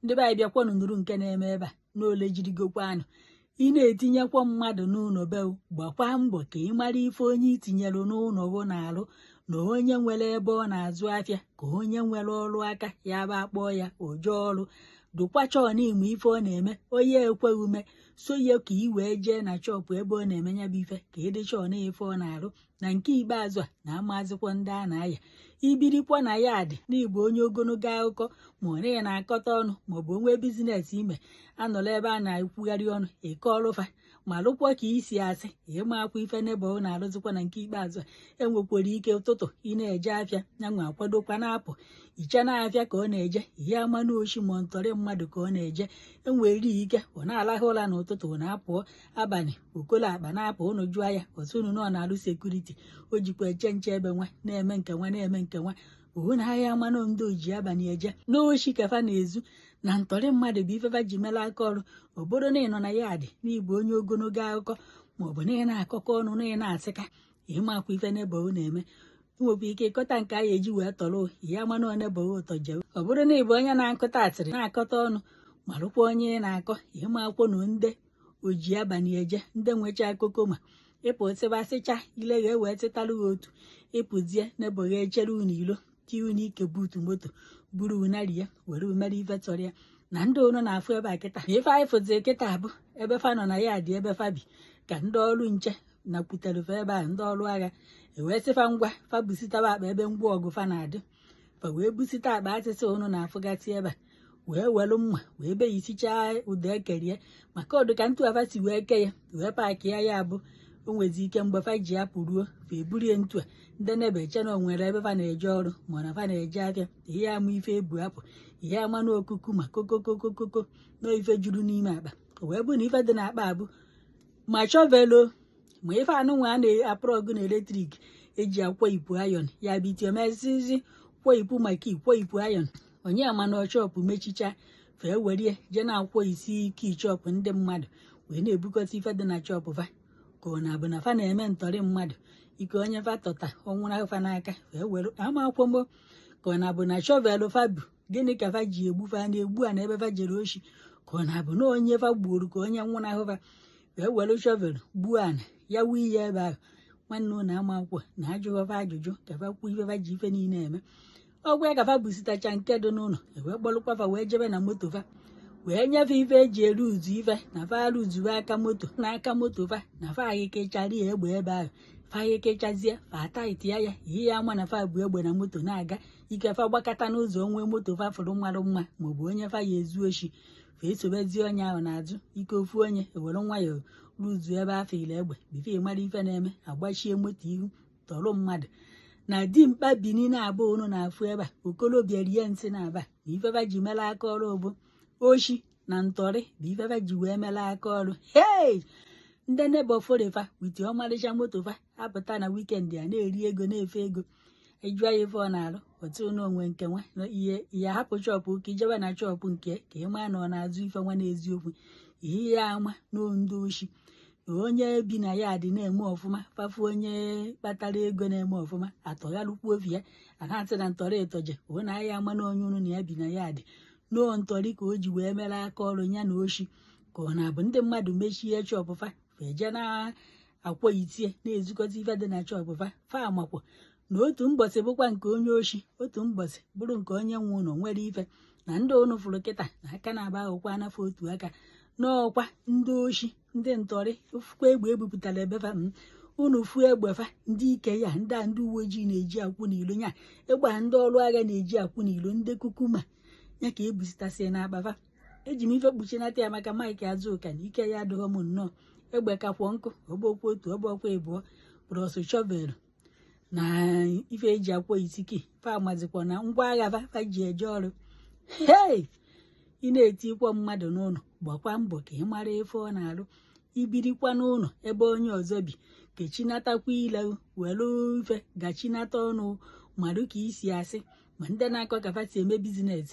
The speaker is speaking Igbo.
ndị be anyị bịakwanụ nụrụ nke na-eme ebe a n'ole jirigokwanụ ị na-etinyekwa mmadụ n'ụlọ be gbakwa mbọ ka ị mara ife onye itinyere n'ụlọ gị na-alụ na onye nwere ebe ọ na-azụ afịa ka onye nwere ọrụ aka ya bụ akpọọ ya oje ọrụ dụkwa chọọ n'ime ife ọ na-eme onye ekweghị ume so ya ka ị wee jee na chọpụ ebe ọ na-eme ya bụ ife ka ịdị chọọ na ife ọ na-alụ na nke ikpeazụ a na-amazikwa ndị a na-aya ibirikwa na ya dị n'igbo onye ogologo akụkọ ma ọ na na-akọta ọnụ maọbụ onwe bizines ime anọrọ ebe a na-ekwugharị ọnụ eke ọrụfa ma lụkwa ka isi asị ịmakwa ife n'ebe ọ na-arụzikwa na nke ikpeazụ a enwekwara ike ụtụtụ ị na-eje afịa nyanwa akwadokwa na-apụ iche na-afịa ka ọ na-eje ihe ama n'oshi ma ntọrị mmadụ ka ọ na-eje enwere ike ọ na-alahụ ụra n'ụtụtụ ọ na-apụọ abalị okolo akpa na-apụ ụnụ jụọ ya ọsụnụ nọ na-alụ sekuriti o jikwa eche nche ebe nwa na-eme nke nwa na-eme nke nwa ohu na ahịa amanụ ndị oji abalị eje n'oshi kafa na-ezu na ntọrị mmadụ bụ ifefa ji mere aka ọrụ obodo na ịnọ na ya dị n'igbo onye ogologo akụkọ maọbụ na ị na-akọkọ ọnụ na ị na-asịka ịmakwa ife n'ebe ọ na-eme nwekwa ike ịkọta nke a eji wee tọrọ ihe amanụ onebe ụtọ jee ọ bụrụ na ịbụ onye na-akọta asịrị na-akọta ọnụ ma rụkwa onye na-akọ ịmakwa na ndị oji abalị eje ndị nwecha akụkọ ma ịpụ sịbasịcha ile ga-ewee tịtalụ gị otu ịpụzie n'eboghe echere unu ilo tie unu ike buutu moto buru unari ya were umere ife tọrọ ya na ndị ụnụ na-afụ ebe a kịta ife anyị fụzi kịta bụ ebe fa nọ na ya dị ebe fa bi ka ndị ọrụ nche nakwutere fa ebe a ndị ọrụ agha ewee sịfa ngwa fa busitaba akpa ebe ngwa ọgụ fa na-adị fa wee busite akpa asịsị ụnụ na-afụgasị ebe a wee welu mma wee beyisichaa ụda ekerie maka ọdụ ka ntụ afa si wee ke ya wee paakị ya bụ o nwezi ike mgbe fa ji apụ ruo fa eburie ntu a ndị na-ebe eche na o nwere ebe fa na-eje ọrụ ma na fa na-eje afịa ihe ama ife ebu apụ ihe ama n'okuku ma kokokokokoko na ife juru n'ime akpa o wee bụ na ife dị n'akpa abụ ma chọvelo ma ife anụnwa a na-apụrụ ọgụ na eletrik eji akwa ipu ayọn ya bụ iti omesizi kwa ipu maka ikwo ipu ayọn onye ama na ọchọpụ mechicha fee werie jee na-akwọ isi ike chọpụ ndị mmadụ wee na-ebukọta ife dị na chọpụ fa ka ọ na-abụ na fa na-eme ntọrị mmadụ ike onye fa tọta ọnwụrụ afa n'aka wee were ama akwụkwọ ka ọ na-abụ na shọvelụ fa bụ gịnị ka fa ji egbu fa na-egbu a na ebe fa jere oshi ka ọ na-abụ na onye fa gburu ka onye nwụrụ ahụ fa wee were shọvelụ gbuo ana ya wuo ihe ebe ahụ nwanne ụlọ ama akwụkwọ na ajụghọfa ajụjụ ka fa kwuo ife fa ji ife niile eme ọgwụ ya ka fa busitacha nke dị n'ụlọ ewee kpọrụkwa fa wee jebe na moto fa wee nyefe ife eji eru uzu ife na fa arụzuwe aka moto n'aka moto fa na fa ahịkechara ya egbe ebe ahụ fa ahịkechazie fa ataitiya ya ihe ya ama na fa bụ egbe na moto na-aga ike fa gbakọta n'ụzọ onwe moto fa fụrụ mmadụ mma maọbụ onye fa ya ezu oshi fa esobezie onye ahụ n'azụ ike ofu onye ewere nwayọọ rụzuo ebe afọ ile egbe bife mara ife na-eme agbachie moto ihu tọrọ mmadụ na dimkpa bini na-abụ ụnụ na-afụ ebe a okolobịa rie nsị na-aba na ifefa ji mere aka ọrụ bụ oshi na ntọrị bụ ifefa ji wee mere aka ọrụ hei ndị nebo forefa witi ọmarịcha moto fa apụta na wikendi a na-eri ego na-efe ego ejụọ ya ife ọ na-alụ otu n'onwe nke nwa ihe hapụ chọpụ ka ijebe na chọpụ nke ka ị maa na ọ na-azụ ife nwa n'eziokwu ihe ya ama n'ndụ oshi na onye bi na ya dị na-eme ọfụma fafu onye kpatara ego na-eme ọfụma atọgharụkwu ofi ya ahatị na ntọrị ịtọje o na ahịa ama na onye ụnụ na ya bi na ya dị nọọ ntọrị ka o ji wee mere aka ọrụ ya na oshi ka ọ na-abụ ndị mmadụ mechie chọpụ fa feje na-akwọ itie na-ezukọta ife dị na chọpụ fa amakwa na otu mbọsị bụkwa nke onye oshi otu mbọsị bụrụ nke onye nwe ụlọ nwere ife na ndị ụnụ fụrụ kịta na aka na-aba aghụkwa n'afọ otu aka n'ọkwa ndị oshi ndị ntọrị ofukwa egbe ebupụtara ebefa unu fuo egbefa ndị ike ya ndị a ndị uwe ojii na-eji akwụ n'ilo nya egbe a ndị ọrụ agha na-eji akwụ n'ilo ndị kukuma ya ka ebusitasị na akpafa eji m ife kpuchinata ya maka Mike Azụka na ike ya adịghọ m nnọọ egbe kakwọ nkụ ọgbọkwa otu ọgbọkwa ịbụọ brọsụ shọvelụ na ife eji akwọ isiki fa amazikwa na ngwa agha fa ji eje ọrụ hei ị na-etikwa mmadụ n'ụlọ gbakwa mbọ ka ị mara ife ọ na-arụ ibirikwa n'ụlọ ebe onye ọzọ bi kechinatakwa ile were ife gachinata ọnụ marụ ka isi asị ma ndị na-akọ ka fa si eme bizines